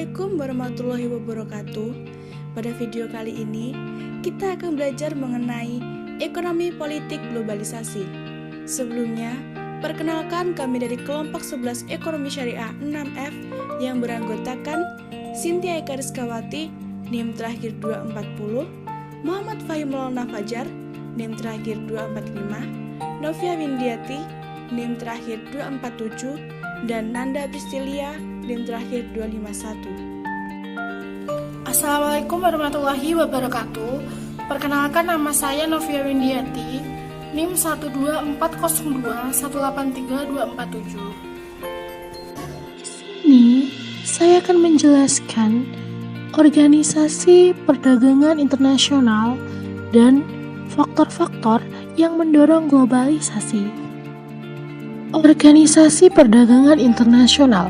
Assalamualaikum warahmatullahi wabarakatuh. Pada video kali ini, kita akan belajar mengenai ekonomi politik globalisasi. Sebelumnya, perkenalkan kami dari kelompok 11 Ekonomi Syariah 6F yang beranggotakan Cynthia Eka Rizkawati, NIM terakhir 240, Muhammad Fahim Maulana Fajar, NIM terakhir 245, Novia Windiati, NIM terakhir 247, dan Nanda Pristilia, NIM terakhir 251. Assalamualaikum warahmatullahi wabarakatuh. Perkenalkan, nama saya Novia Windiati, NIM 1240241832447. Di sini saya akan menjelaskan organisasi perdagangan internasional dan faktor-faktor yang mendorong globalisasi. Organisasi perdagangan internasional.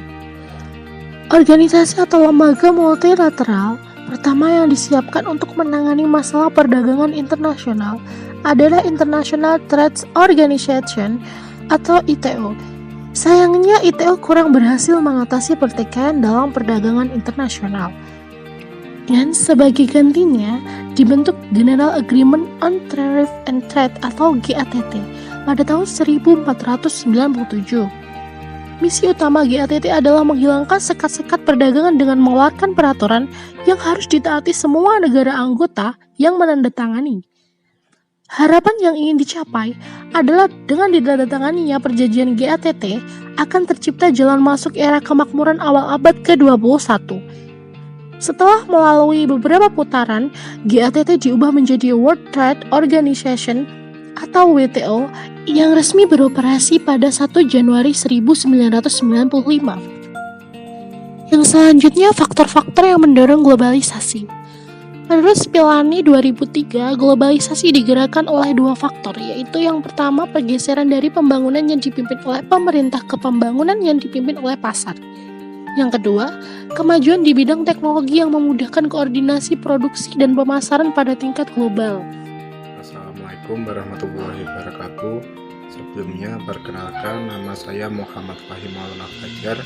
Organisasi atau lembaga multilateral pertama yang disiapkan untuk menangani masalah perdagangan internasional adalah International Trade Organization atau ITO. Sayangnya ITO kurang berhasil mengatasi pertikaian dalam perdagangan internasional. Dan sebagai gantinya dibentuk General Agreement on Tariff and Trade atau GATT pada tahun 1497. Misi utama GATT adalah menghilangkan sekat-sekat perdagangan dengan mengeluarkan peraturan yang harus ditaati semua negara anggota yang menandatangani. Harapan yang ingin dicapai adalah dengan ditandatanganinya perjanjian GATT akan tercipta jalan masuk era kemakmuran awal abad ke-21. Setelah melalui beberapa putaran, GATT diubah menjadi World Trade Organization atau WTO yang resmi beroperasi pada 1 Januari 1995. Yang selanjutnya, faktor-faktor yang mendorong globalisasi. Menurut Spilani 2003, globalisasi digerakkan oleh dua faktor, yaitu yang pertama pergeseran dari pembangunan yang dipimpin oleh pemerintah ke pembangunan yang dipimpin oleh pasar. Yang kedua, kemajuan di bidang teknologi yang memudahkan koordinasi produksi dan pemasaran pada tingkat global. Assalamualaikum warahmatullahi wabarakatuh. Sebelumnya, perkenalkan, nama saya Muhammad Fahim Maulana Fajar,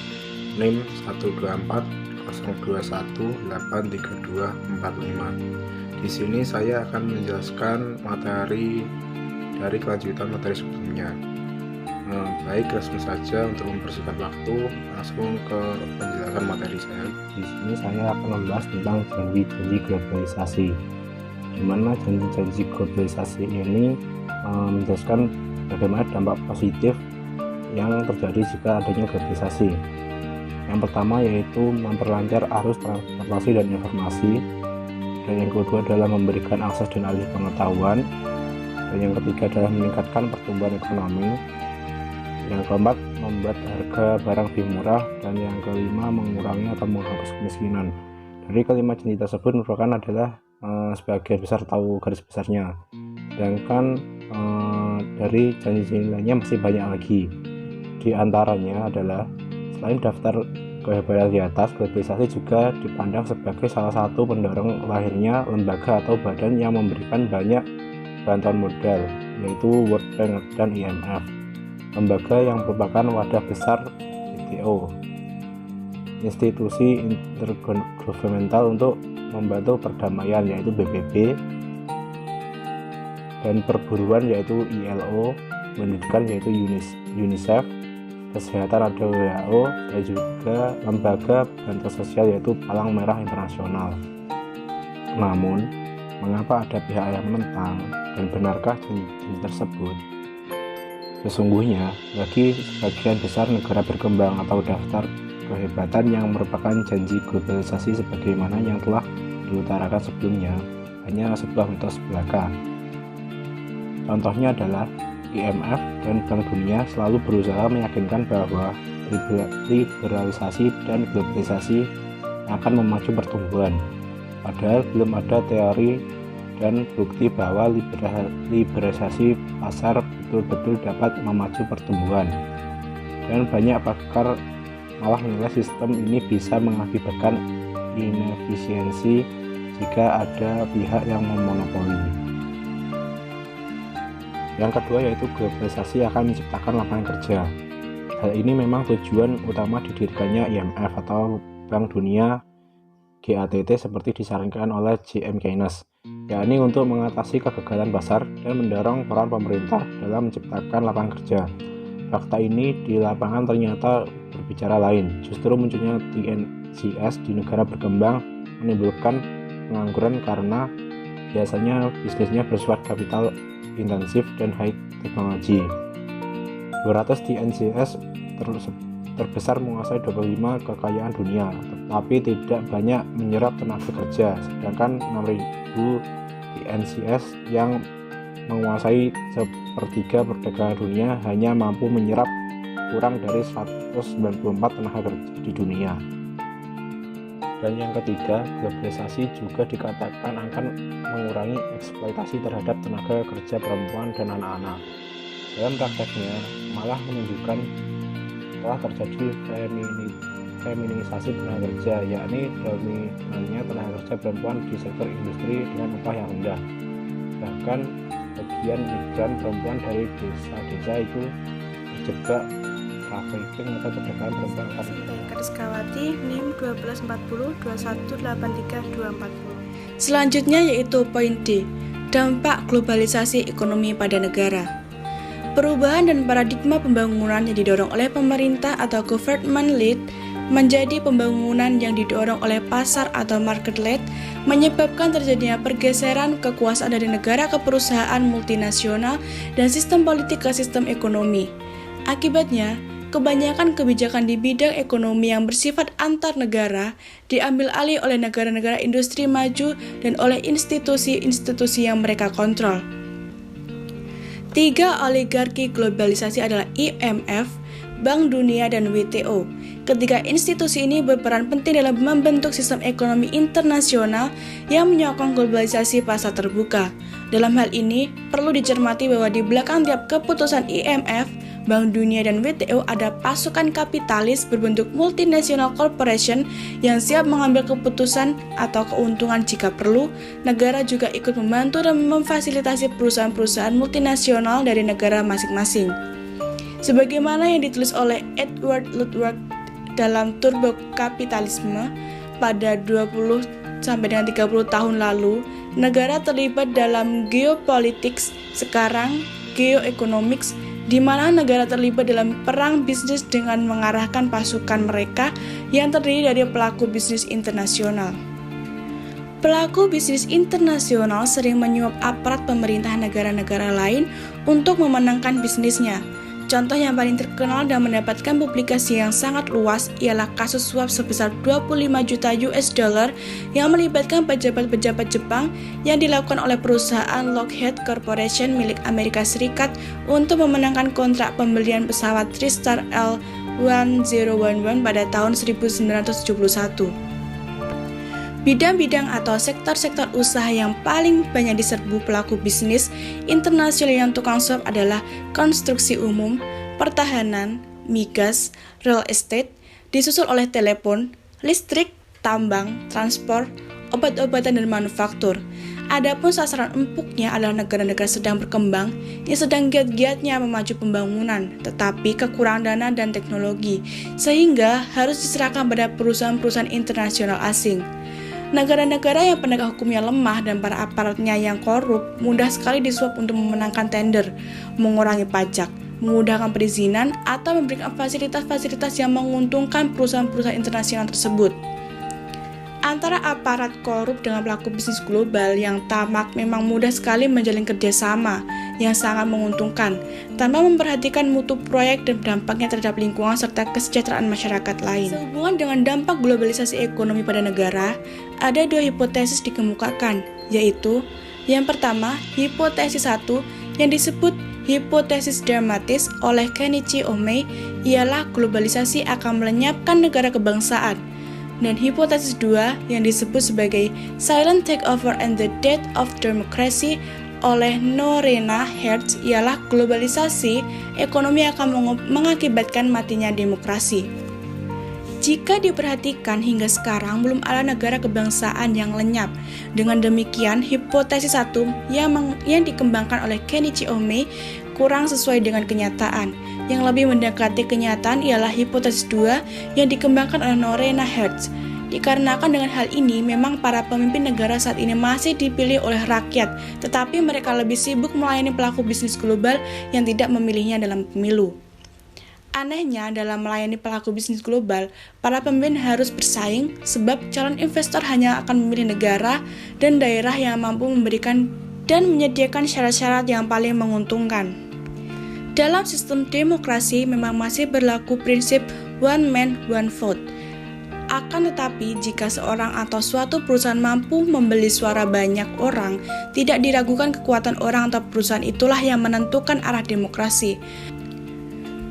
NIM 12402183245. Di sini saya akan menjelaskan materi dari kelanjutan materi sebelumnya. Baik, langsung saja untuk mempersingkat waktu, langsung ke penjelasan materi saya. Di sini saya akan membahas tentang janji-janji globalisasi, di mana janji-janji globalisasi ini menjelaskan bagaimana dampak positif yang terjadi jika adanya globalisasi. Yang pertama yaitu memperlancar arus transportasi dan informasi, dan yang kedua adalah memberikan akses dan alih pengetahuan, dan yang ketiga adalah meningkatkan pertumbuhan ekonomi, yang keempat membuat harga barang lebih murah, dan yang kelima mengurangi atau menghapus kemiskinan. Dari kelima janji tersebut merupakan adalah sebagian besar tahu garis besarnya, sedangkan dari janji-janji lainnya masih banyak lagi. Di antaranya adalah selain daftar kehebatan di atas, globalisasi juga dipandang sebagai salah satu pendorong lahirnya lembaga atau badan yang memberikan banyak bantuan modal, yaitu World Bank dan IMF. Lembaga yang merupakan wadah besar WTO, institusi intergovernmental untuk membantu perdamaian, yaitu PBB, dan perburuan, yaitu ILO, pendidikan, yaitu UNICEF, kesehatan ada WHO, dan juga lembaga bantuan sosial, yaitu Palang Merah Internasional. Namun, mengapa ada pihak yang menentang, dan benarkah janji tersebut? Sesungguhnya, bagi sebagian besar negara berkembang atau daftar kehebatan yang merupakan janji globalisasi sebagaimana yang telah diutarakan sebelumnya, hanya sebuah mitos belaka. Contohnya adalah IMF dan Bank Dunia selalu berusaha meyakinkan bahwa liberalisasi dan globalisasi akan memacu pertumbuhan, padahal belum ada teori dan bukti bahwa liberalisasi pasar betul-betul dapat memacu pertumbuhan. Dan banyak pakar malah menilai sistem ini bisa mengakibatkan inefisiensi jika ada pihak yang memonopoli. Yang kedua yaitu globalisasi akan menciptakan lapangan kerja. Hal ini memang tujuan utama didirikannya IMF atau Bank Dunia GATT seperti disarankan oleh J.M. Keynes, yakni untuk mengatasi kegagalan pasar dan mendorong peran pemerintah dalam menciptakan lapangan kerja. Fakta ini di lapangan ternyata berbicara lain. Justru munculnya TNCS di negara berkembang menimbulkan pengangguran karena biasanya bisnisnya bersifat kapital intensif dan high teknologi. 200 TNCS terbesar menguasai 25 kekayaan dunia, tetapi tidak banyak menyerap tenaga kerja, sedangkan 6.000 TNCS yang menguasai sepertiga perdagangan dunia hanya mampu menyerap kurang dari 194 tenaga kerja di dunia. Dan yang ketiga, globalisasi juga dikatakan akan mengurangi eksploitasi terhadap tenaga kerja perempuan dan anak-anak. Dalam prakteknya malah menunjukkan telah terjadi feminisasi tenaga kerja, yakni dominannya tenaga kerja perempuan di sektor industri dengan upah yang rendah. Bahkan bagian migran perempuan dari desa-desa itu terjebak trafficking atau perdagangan perempuan. Kariskawati NIM 1240 2183 240. Selanjutnya yaitu poin D, dampak globalisasi ekonomi pada negara. Perubahan dan paradigma pembangunan yang didorong oleh pemerintah atau government led menjadi pembangunan yang didorong oleh pasar atau market led, menyebabkan terjadinya pergeseran kekuasaan dari negara ke perusahaan multinasional dan sistem politik ke sistem ekonomi. Akibatnya, kebanyakan kebijakan di bidang ekonomi yang bersifat antar negara diambil alih oleh negara-negara industri maju dan oleh institusi-institusi yang mereka kontrol. 3 oligarki globalisasi adalah IMF, Bank Dunia, dan WTO. Ketiga institusi ini berperan penting dalam membentuk sistem ekonomi internasional yang menyokong globalisasi pasar terbuka. Dalam hal ini, perlu dicermati bahwa di belakang tiap keputusan IMF, Bank Dunia, dan WTO ada pasukan kapitalis berbentuk multinational corporation yang siap mengambil keputusan atau keuntungan jika perlu. Negara juga ikut membantu dan memfasilitasi perusahaan-perusahaan multinasional dari negara masing-masing. Sebagaimana yang ditulis oleh Edward Ludwig dalam Turbo Kapitalisme pada 20-30 tahun lalu, negara terlibat dalam geopolitics, sekarang geoeconomics, di mana negara terlibat dalam perang bisnis dengan mengarahkan pasukan mereka yang terdiri dari pelaku bisnis internasional. Pelaku bisnis internasional sering menyuap aparat pemerintah negara-negara lain untuk memenangkan bisnisnya. Contoh yang paling terkenal dan mendapatkan publikasi yang sangat luas ialah kasus suap sebesar 25 juta US dollar yang melibatkan pejabat-pejabat Jepang yang dilakukan oleh perusahaan Lockheed Corporation milik Amerika Serikat untuk memenangkan kontrak pembelian pesawat TriStar L-1011 pada tahun 1971. Bidang-bidang atau sektor-sektor usaha yang paling banyak diserbu pelaku bisnis internasional yang tukang suap adalah konstruksi umum, pertahanan, migas, real estate, disusul oleh telepon, listrik, tambang, transport, obat-obatan, dan manufaktur. Adapun sasaran empuknya adalah negara-negara sedang berkembang yang sedang giat-giatnya memaju pembangunan, tetapi kekurangan dana dan teknologi, sehingga harus diserahkan pada perusahaan-perusahaan internasional asing. Negara-negara yang penegak hukumnya lemah dan para aparatnya yang korup mudah sekali disuap untuk memenangkan tender, mengurangi pajak, memudahkan perizinan, atau memberikan fasilitas-fasilitas yang menguntungkan perusahaan-perusahaan internasional tersebut. Antara aparat korup dengan pelaku bisnis global yang tamak memang mudah sekali menjalin kerjasama yang sangat menguntungkan tanpa memperhatikan mutu proyek dan dampaknya terhadap lingkungan serta kesejahteraan masyarakat lain. Sehubungan dengan dampak globalisasi ekonomi pada negara, ada 2 hipotesis dikemukakan, yaitu yang pertama, hipotesis 1 yang disebut hipotesis dramatis oleh Kenichi Ohmae ialah globalisasi akan melenyapkan negara kebangsaan. Dan hipotesis 2 yang disebut sebagai silent takeover and the death of democracy oleh Lorena Hertz ialah globalisasi ekonomi akan mengakibatkan matinya demokrasi. Jika diperhatikan hingga sekarang belum ada negara kebangsaan yang lenyap. Dengan demikian, hipotesis 1 yang dikembangkan oleh Kenichi Ohmae kurang sesuai dengan kenyataan. Yang lebih mendekati kenyataan ialah hipotesis 2 yang dikembangkan oleh Lorena Hertz. Dikarenakan dengan hal ini, memang para pemimpin negara saat ini masih dipilih oleh rakyat, tetapi mereka lebih sibuk melayani pelaku bisnis global yang tidak memilihnya dalam pemilu. Anehnya, dalam melayani pelaku bisnis global, para pemimpin harus bersaing sebab calon investor hanya akan memilih negara dan daerah yang mampu memberikan dan menyediakan syarat-syarat yang paling menguntungkan. Dalam sistem demokrasi memang masih berlaku prinsip one man, one vote. Akan tetapi, jika seorang atau suatu perusahaan mampu membeli suara banyak orang, tidak diragukan kekuatan orang atau perusahaan itulah yang menentukan arah demokrasi.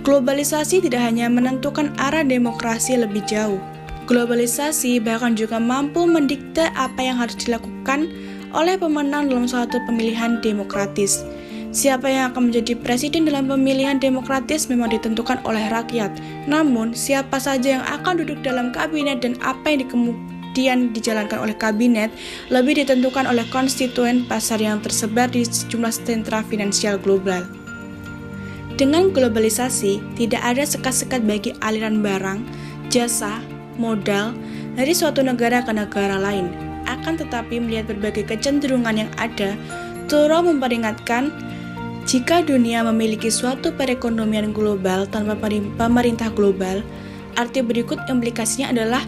Globalisasi tidak hanya menentukan arah demokrasi lebih jauh. Globalisasi bahkan juga mampu mendikte apa yang harus dilakukan oleh pemenang dalam suatu pemilihan demokratis. Siapa yang akan menjadi presiden dalam pemilihan demokratis memang ditentukan oleh rakyat. Namun, siapa saja yang akan duduk dalam kabinet dan apa yang kemudian dijalankan oleh kabinet lebih ditentukan oleh konstituen pasar yang tersebar di sejumlah sentra finansial global. Dengan globalisasi, tidak ada sekat-sekat bagi aliran barang, jasa, modal dari suatu negara ke negara lain. Akan tetapi melihat berbagai kecenderungan yang ada, Thoreau memperingatkan jika dunia memiliki suatu perekonomian global tanpa pemerintah global, arti berikut implikasinya adalah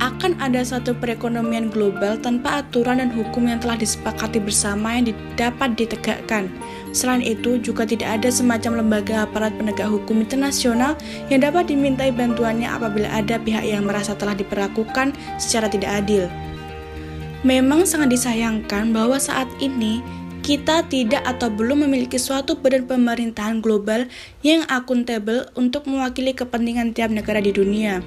akan ada suatu perekonomian global tanpa aturan dan hukum yang telah disepakati bersama yang dapat ditegakkan. Selain itu, juga tidak ada semacam lembaga aparat penegak hukum internasional yang dapat dimintai bantuannya apabila ada pihak yang merasa telah diperlakukan secara tidak adil. Memang sangat disayangkan bahwa saat ini kita tidak atau belum memiliki suatu badan pemerintahan global yang akuntabel untuk mewakili kepentingan tiap negara di dunia.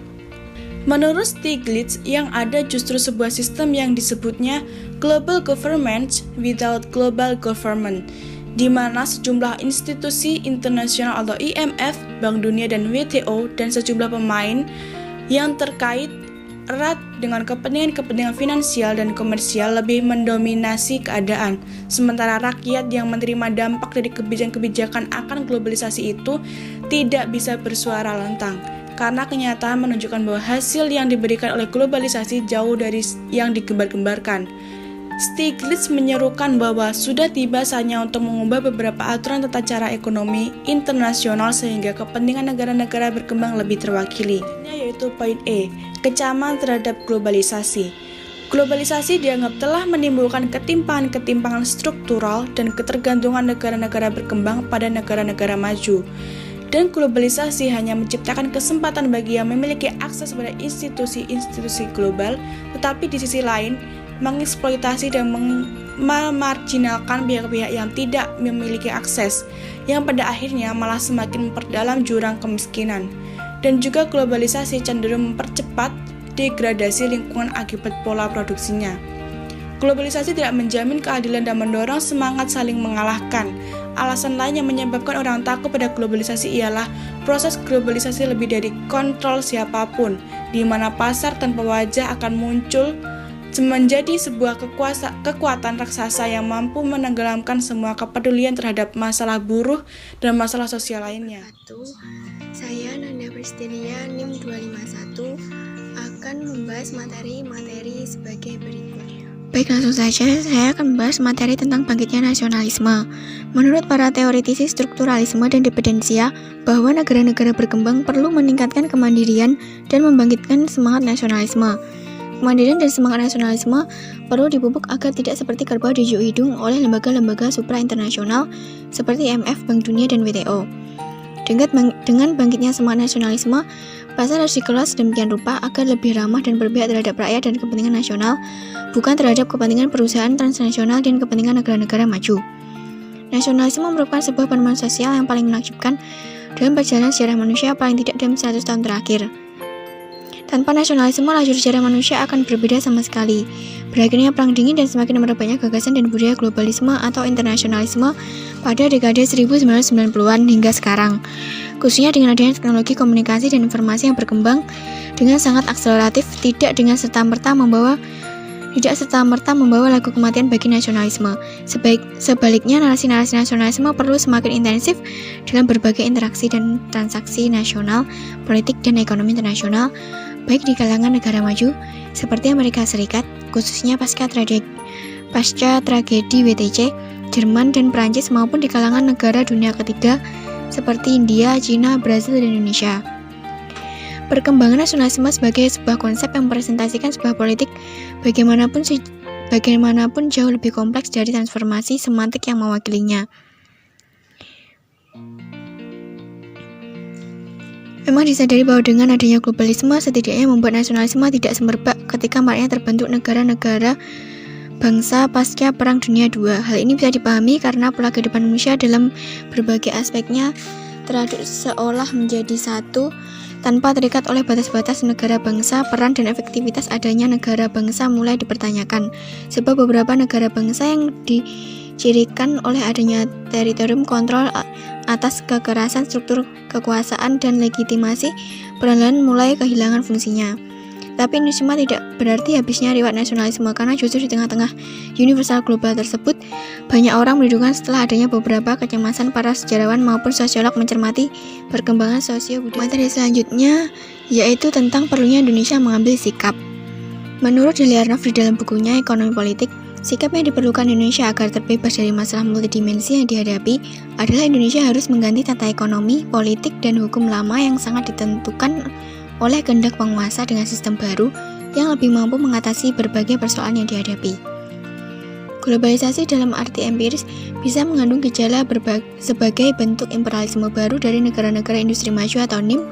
Menurut Stiglitz, yang ada justru sebuah sistem yang disebutnya Global Government without Global Government, di mana sejumlah institusi internasional atau IMF, Bank Dunia dan WTO dan sejumlah pemain yang terkait erat dengan kepentingan-kepentingan finansial dan komersial lebih mendominasi keadaan, sementara rakyat yang menerima dampak dari kebijakan-kebijakan akan globalisasi itu tidak bisa bersuara lantang, karena kenyataan menunjukkan bahwa hasil yang diberikan oleh globalisasi jauh dari yang digembar-gembarkan. Stiglitz menyerukan bahwa sudah tiba saatnya untuk mengubah beberapa aturan tata cara ekonomi internasional sehingga kepentingan negara-negara berkembang lebih terwakili. Yaitu poin E, kecaman terhadap globalisasi. Globalisasi dianggap telah menimbulkan ketimpangan-ketimpangan struktural dan ketergantungan negara-negara berkembang pada negara-negara maju. Dan globalisasi hanya menciptakan kesempatan bagi yang memiliki akses pada institusi-institusi global, tetapi di sisi lain mengeksploitasi dan memarginalkan pihak-pihak yang tidak memiliki akses, yang pada akhirnya malah semakin memperdalam jurang kemiskinan. Dan juga globalisasi cenderung mempercepat degradasi lingkungan akibat pola produksinya. Globalisasi tidak menjamin keadilan dan mendorong semangat saling mengalahkan. Alasan lain yang menyebabkan orang takut pada globalisasi ialah proses globalisasi lebih dari kontrol siapapun, di mana pasar tanpa wajah akan muncul menjadi sebuah kekuatan raksasa yang mampu menenggelamkan semua kepedulian terhadap masalah buruh dan masalah sosial lainnya. Saya Nanda Pristilia NIM 251 akan membahas materi sebagai berikut. Baik, langsung saja saya akan membahas materi tentang bangkitnya nasionalisme. Menurut para teoretisi strukturalisme dan dependensia, bahwa negara-negara berkembang perlu meningkatkan kemandirian dan membangkitkan semangat nasionalisme. Kemandirian dan semangat nasionalisme perlu dipupuk agar tidak seperti kerbau dijuk hidung oleh lembaga-lembaga supra-internasional seperti IMF, Bank Dunia, dan WTO. Dengan bangkitnya semangat nasionalisme, pasar harus dikelola sedemikian rupa agar lebih ramah dan berpihak terhadap rakyat dan kepentingan nasional, bukan terhadap kepentingan perusahaan transnasional dan kepentingan negara-negara maju. Nasionalisme merupakan sebuah penemuan sosial yang paling menakjubkan dalam perjalanan sejarah manusia paling tidak dalam 100 tahun terakhir. Tanpa nasionalisme, lajur sejarah manusia akan berbeda sama sekali. Berakhirnya Perang Dingin dan semakin merebaknya gagasan dan budaya globalisme atau internasionalisme pada dekade 1990-an hingga sekarang. Khususnya dengan adanya teknologi komunikasi dan informasi yang berkembang dengan sangat akseleratif, tidak serta-merta membawa lagu kematian bagi nasionalisme. Sebaliknya, narasi-narasi nasionalisme perlu semakin intensif dalam berbagai interaksi dan transaksi nasional, politik, dan ekonomi internasional, baik di kalangan negara maju seperti Amerika Serikat, khususnya pasca tragedi WTC, Jerman dan Prancis, maupun di kalangan negara dunia ketiga seperti India, Cina, Brazil, dan Indonesia. Perkembangan nasionalisme sebagai sebuah konsep yang merepresentasikan sebuah politik bagaimanapun jauh lebih kompleks dari transformasi semantik yang mewakilinya. Memang disadari bahwa dengan adanya globalisme setidaknya membuat nasionalisme tidak semerbak ketika maraknya terbentuk negara-negara bangsa pasca Perang Dunia II. Hal ini bisa dipahami karena pola kehidupan manusia dalam berbagai aspeknya teraduk seolah menjadi satu tanpa terikat oleh batas-batas negara bangsa. Peran dan efektivitas adanya negara bangsa mulai dipertanyakan, sebab beberapa negara bangsa yang dicirikan oleh adanya teritorium kontrol atas kekerasan struktur kekuasaan dan legitimasi perlahan mulai kehilangan fungsinya. Tapi ini semua tidak berarti habisnya riwayat nasionalisme, karena justru di tengah-tengah universal global tersebut banyak orang merindukan setelah adanya beberapa kecemasan para sejarawan maupun sosiolog mencermati perkembangan sosio-budaya. Materi selanjutnya yaitu tentang perlunya Indonesia mengambil sikap. Menurut Deli Arnaf di dalam bukunya Ekonomi Politik, sikap yang diperlukan Indonesia agar terbebas dari masalah multidimensi yang dihadapi adalah Indonesia harus mengganti tata ekonomi, politik, dan hukum lama yang sangat ditentukan oleh kehendak penguasa dengan sistem baru yang lebih mampu mengatasi berbagai persoalan yang dihadapi. Globalisasi dalam arti empiris bisa mengandung gejala sebagai bentuk imperialisme baru dari negara-negara industri maju atau NIM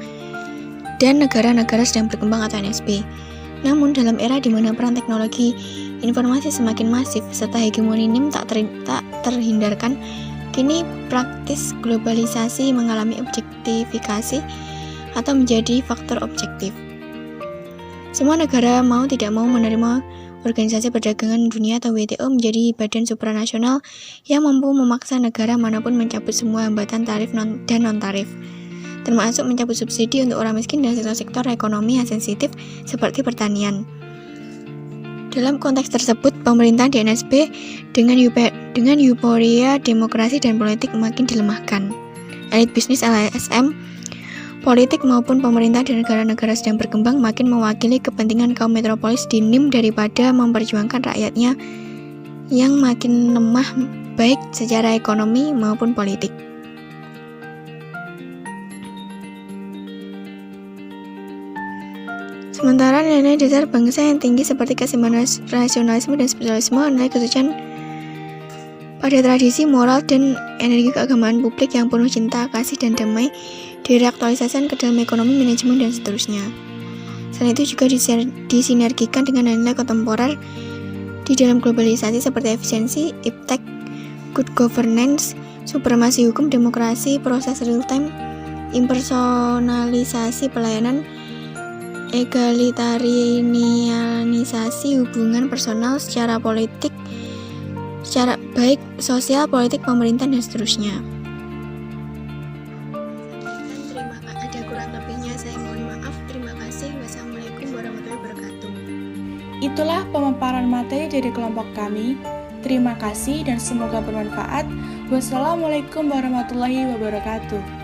dan negara-negara sedang berkembang atau NSB. Namun dalam era di mana peran teknologi informasi semakin masif serta hegemoni NIM tak terhindarkan, kini praktis globalisasi mengalami objektifikasi atau menjadi faktor objektif. Semua negara mau tidak mau menerima Organisasi Perdagangan Dunia atau WTO menjadi badan supranasional yang mampu memaksa negara manapun mencabut semua hambatan tarif dan non-tarif, termasuk mencabut subsidi untuk orang miskin dan sektor-sektor ekonomi yang sensitif seperti pertanian. Dalam konteks tersebut, pemerintahan di NSB dengan euforia demokrasi dan politik makin dilemahkan. Elit bisnis LSM, politik maupun pemerintah di negara-negara sedang berkembang makin mewakili kepentingan kaum metropolis di NIM daripada memperjuangkan rakyatnya yang makin lemah baik secara ekonomi maupun politik. Sementara nilai dasar bangsa yang tinggi seperti keseimbangan rasionalisme dan spiritualisme, nilai kesucian pada tradisi moral dan energi keagamaan publik yang penuh cinta, kasih, dan damai direaktualisasikan ke dalam ekonomi, manajemen, dan seterusnya. Selain itu juga disinergikan dengan nilai kontemporer di dalam globalisasi seperti efisiensi, iptek, good governance, supremasi hukum, demokrasi, proses real-time, impersonalisasi pelayanan, egalitarianisasi hubungan personal secara politik, secara baik sosial, politik, pemerintahan, dan seterusnya. Ada kurang lebihnya saya mohon maaf. Terima kasih. Wassalamualaikum warahmatullahi wabarakatuh. Itulah pemaparan materi dari kelompok kami. Terima kasih dan semoga bermanfaat. Wassalamualaikum warahmatullahi wabarakatuh.